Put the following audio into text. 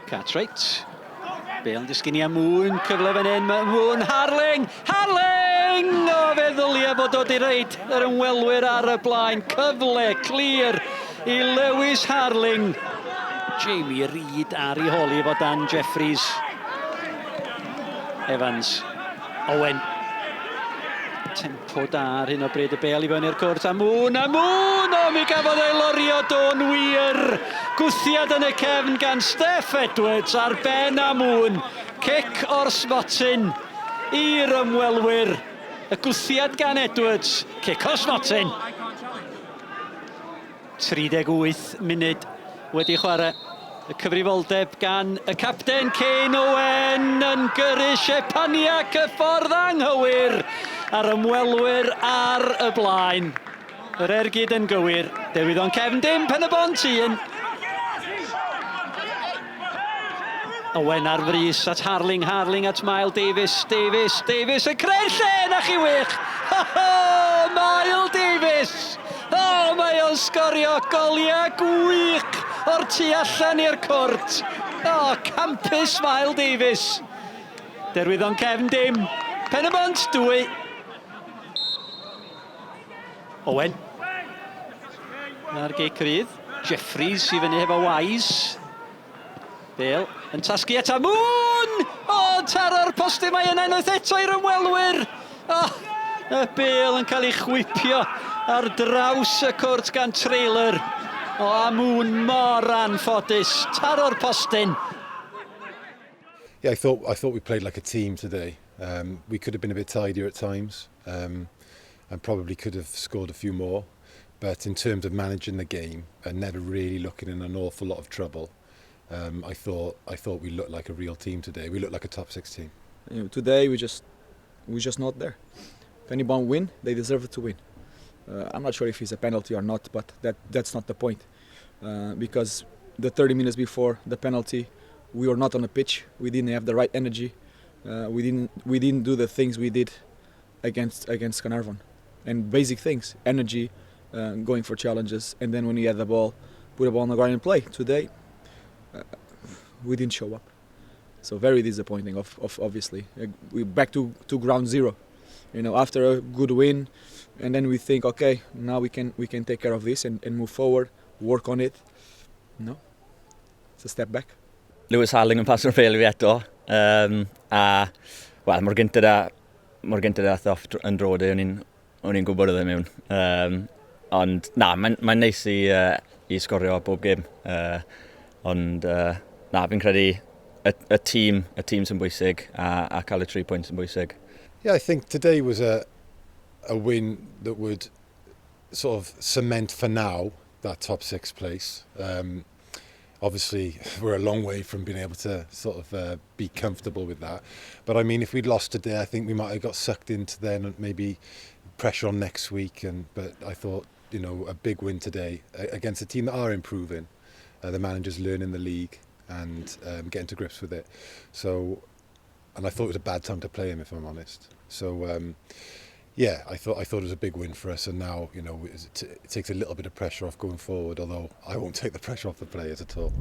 Cartwright. Bale yn disgyn i am Mŵn, cyfle fan hyn, Mŵn, Harling! Harling! O, fe ddylia bod o di reid yr ymwelwyr ar y blaen. Cyfle, clir i Lewis Harling. Jamie Reid ar ei holi fo Dan Jeffries. Evans. Owen. Tempo da ar hyn o bryd y Bale i fyny i'r cwrt. A Mŵn! O, mi gafodd ei lorio Don wir. Gwthiad yn y cefn gan Steph Edwards ar ben a Mŵn. Cic o'r smotin i'r ymwelwyr. Y gwthiad gan Edwards. Cic o'r smotin. 38 munud wedi chwarae. Y cyfrifoldeb gan y capten Kane Owen yn gyrru Siepaniac y ffordd anghywir a'r ymwelwyr ar y blaen. Yr ergyd yn gywir. Derwyddon Cefn dim, Pen-y-bont 1. Owen ar frys at Harling at Mael Davies, y creu lle na chi wych! Mael Davies! Mae o'n sgorio goliau gwych o'r tu allan i'r cwrt. Campus Mael Davies. Derwyddon Cefn dim, Pen-y-bont 2. Owen. Na'r geic rydd. Jeffries i fyny hefo Wise. Bale yn tasgu eto Mŵn! Taro'r posti mae yna unwaith eto i'r ymwelwyr. Y Bale yn cael ei chwipio ar draws y cwrt gan trailer. A Mŵn mor anffodus. Taro'r postyn. Yeah, I thought we played like a team today. We could have been a bit tidier at times, and probably could have scored a few more. But in terms of managing the game and never really looking in an awful lot of trouble, I thought we looked like a real team today. We looked like a top 6 team. Today we just not there. Pen-y-bont win, they deserve to win. I'm not sure if it's a penalty or not, but that's not the point. Because the 30 minutes before the penalty, we were not on the pitch. We didn't have the right energy. We didn't do the things we did against Carnarvon, and basic things: energy, going for challenges, and then when we had the ball, put the ball on the ground and play. Today, we didn't show up. So very disappointing. Obviously, we're back to ground zero. After a good win, and then we think, okay, now we can take care of this and move forward, work on it. No, it's a step back. Lewis Harling yn pasur Bale fi eto. Mor gynta dath off yn drode, o'n i'n gwybod oedd e mewn. Ond mae'n neis i sgorio bob gêm. Fi'n credu y tîm sy'n bwysig a cael y 3 points yn bwysig. Yeah, I think today was a win that would sort of cement for now that top 6 place. Obviously, we're a long way from being able to sort of be comfortable with that. But I mean, if we'd lost today, I think we might have got sucked into then maybe pressure on next week. But I thought, a big win today against a team that are improving. The manager's learning the league and getting to grips with it. And I thought it was a bad time to play him, if I'm honest. I thought it was a big win for us, and now it takes a little bit of pressure off going forward. Although I won't take the pressure off the players at all.